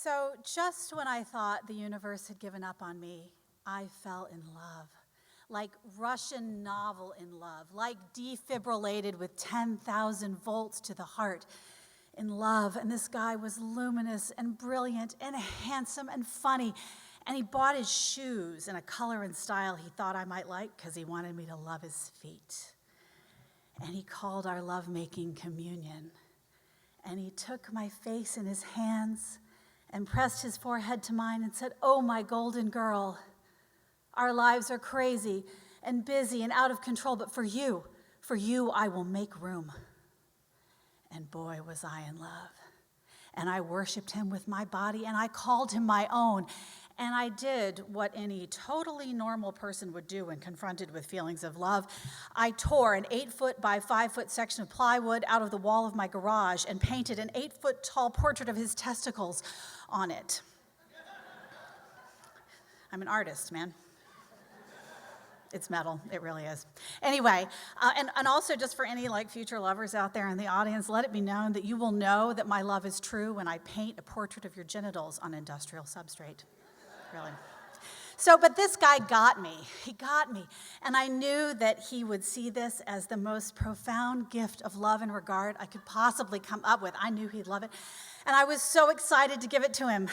So just when I thought the universe had given up on me, I fell in love. Like Russian novel in love, like defibrillated with 10,000 volts to the heart in love. And this guy was luminous and brilliant and handsome and funny. And he bought his shoes in a color and style he thought I might like because he wanted me to love his feet. And he called our lovemaking communion. And he took my face in his hands and pressed his forehead to mine and said, "Oh, my golden girl, our lives are crazy and busy and out of control, but for you I will make room." And boy, was I in love. And I worshiped him with my body, and I called him my own. And I did what any totally normal person would do when confronted with feelings of love. I tore an 8-foot by 5-foot section of plywood out of the wall of my garage and painted an 8-foot tall portrait of his testicles on it. I'm an artist, man. It's metal, it really is. Anyway, and also just for any future lovers out there in the audience, let it be known that you will know that my love is true when I paint a portrait of your genitals on industrial substrate. Really. So, but this guy got me. He got me. And I knew that he would see this as the most profound gift of love and regard I could possibly come up with. I knew he'd love it. And I was so excited to give it to him.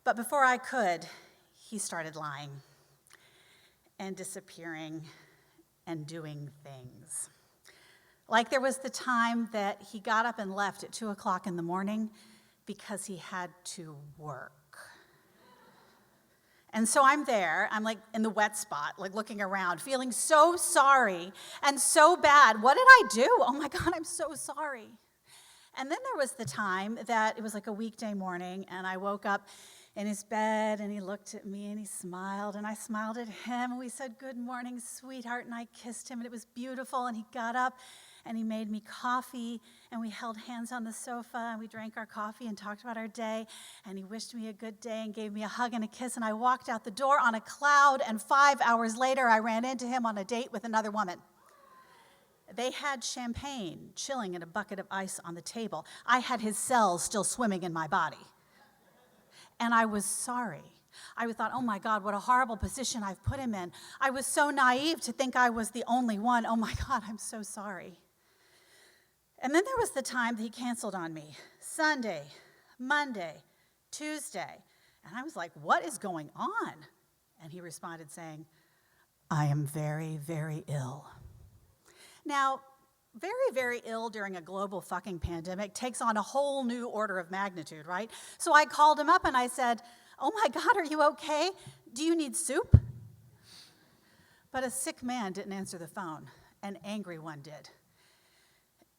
But before I could, he started lying and disappearing and doing things. Like there was the time that he got up and left at 2 o'clock in the morning because he had to work. And so I'm there, I'm in the wet spot, looking around, feeling so sorry and so bad. What did I do? Oh my God, I'm so sorry. And then there was the time that it was a weekday morning, and I woke up in his bed, and he looked at me, and he smiled, and I smiled at him, and we said, "Good morning, sweetheart," and I kissed him, and it was beautiful, and he got up, and he made me coffee, and we held hands on the sofa, and we drank our coffee and talked about our day, and he wished me a good day and gave me a hug and a kiss, and I walked out the door on a cloud, and 5 hours later, I ran into him on a date with another woman. They had champagne chilling in a bucket of ice on the table. I had his cells still swimming in my body. And I was sorry. I thought, oh my God, what a horrible position I've put him in. I was so naive to think I was the only one. Oh my God, I'm so sorry. And then there was the time that he canceled on me. Sunday, Monday, Tuesday. And I was like, what is going on? And he responded saying, "I am very, very ill." Now, very, very ill during a global fucking pandemic takes on a whole new order of magnitude, right? So I called him up and I said, "Oh my God, are you okay? Do you need soup?" But a sick man didn't answer the phone. An angry one did.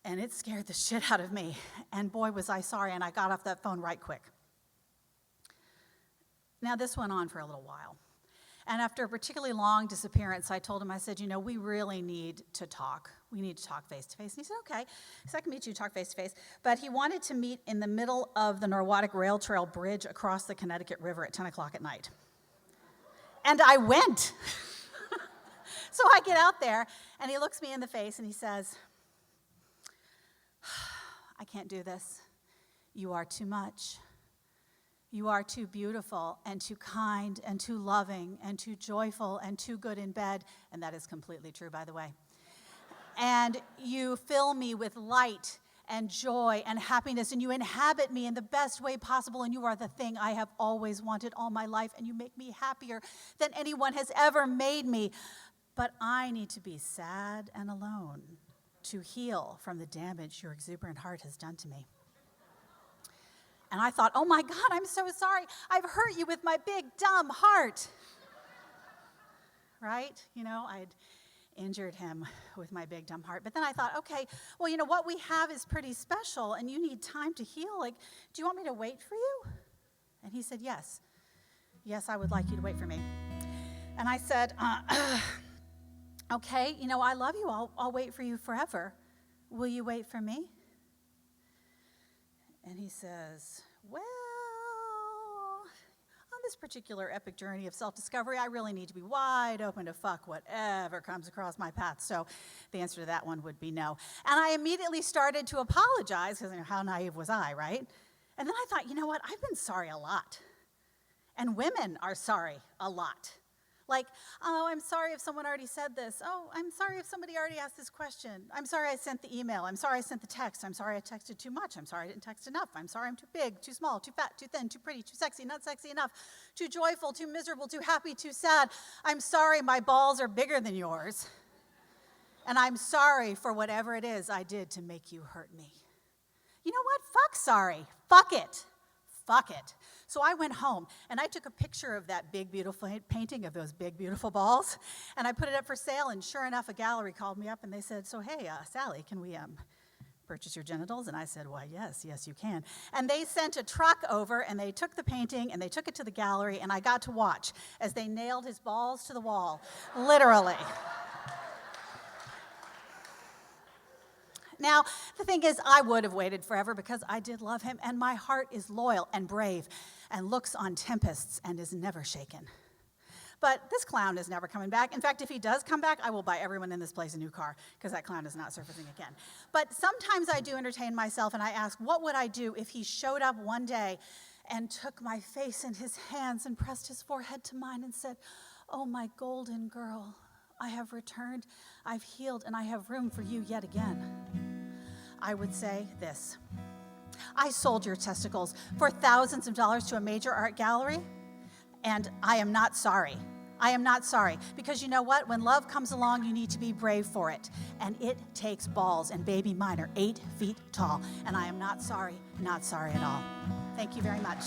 And it scared the shit out of me. And boy, was I sorry, and I got off that phone right quick. Now, this went on for a little while. And after a particularly long disappearance, I told him, I said, we really need to talk. We need to talk face to face. And he said, okay. So I can meet you, talk face to face. But he wanted to meet in the middle of the Norwottic Rail Trail bridge across the Connecticut River at 10 o'clock at night. And I went. So I get out there, and he looks me in the face, and he says, "I can't do this. You are too much. You are too beautiful and too kind and too loving and too joyful and too good in bed." And that is completely true, by the way. "And you fill me with light and joy and happiness, and you inhabit me in the best way possible, and you are the thing I have always wanted all my life, and you make me happier than anyone has ever made me. But I need to be sad and alone to heal from the damage your exuberant heart has done to me." And I thought, oh my God, I'm so sorry. I've hurt you with my big, dumb heart. Right? I'd injured him with my big, dumb heart. But then I thought, okay, well, what we have is pretty special, and you need time to heal. Do you want me to wait for you? And he said, yes. Yes, I would like you to wait for me. And I said, okay, I love you. I'll wait for you forever. Will you wait for me? And he says, well, on this particular epic journey of self-discovery, I really need to be wide open to fuck whatever comes across my path. So the answer to that one would be no. And I immediately started to apologize, because how naive was I, right? And then I thought, you know what? I've been sorry a lot. And women are sorry a lot. Like, oh, I'm sorry if someone already said this. Oh, I'm sorry if somebody already asked this question. I'm sorry I sent the email. I'm sorry I sent the text. I'm sorry I texted too much. I'm sorry I didn't text enough. I'm sorry I'm too big, too small, too fat, too thin, too pretty, too sexy, not sexy enough, too joyful, too miserable, too happy, too sad. I'm sorry my balls are bigger than yours. And I'm sorry for whatever it is I did to make you hurt me. You know what? Fuck sorry. Fuck it. Fuck it. So I went home, and I took a picture of that big, beautiful painting of those big, beautiful balls, and I put it up for sale, and sure enough, a gallery called me up, and they said, so hey, Sally, can we purchase your genitals? And I said, why, yes, you can. And they sent a truck over, and they took the painting, and they took it to the gallery, and I got to watch as they nailed his balls to the wall, literally. Now, the thing is, I would have waited forever because I did love him, and my heart is loyal and brave and looks on tempests and is never shaken. But this clown is never coming back. In fact, if he does come back, I will buy everyone in this place a new car because that clown is not surfacing again. But sometimes I do entertain myself, and I ask, what would I do if he showed up one day and took my face in his hands and pressed his forehead to mine and said, oh, my golden girl, I have returned, I've healed, and I have room for you yet again. I would say this. I sold your testicles for thousands of dollars to a major art gallery, and I am not sorry. I am not sorry. Because you know what? When love comes along, you need to be brave for it. And it takes balls, and baby, mine are 8 feet tall. And I am not sorry at all. Thank you very much.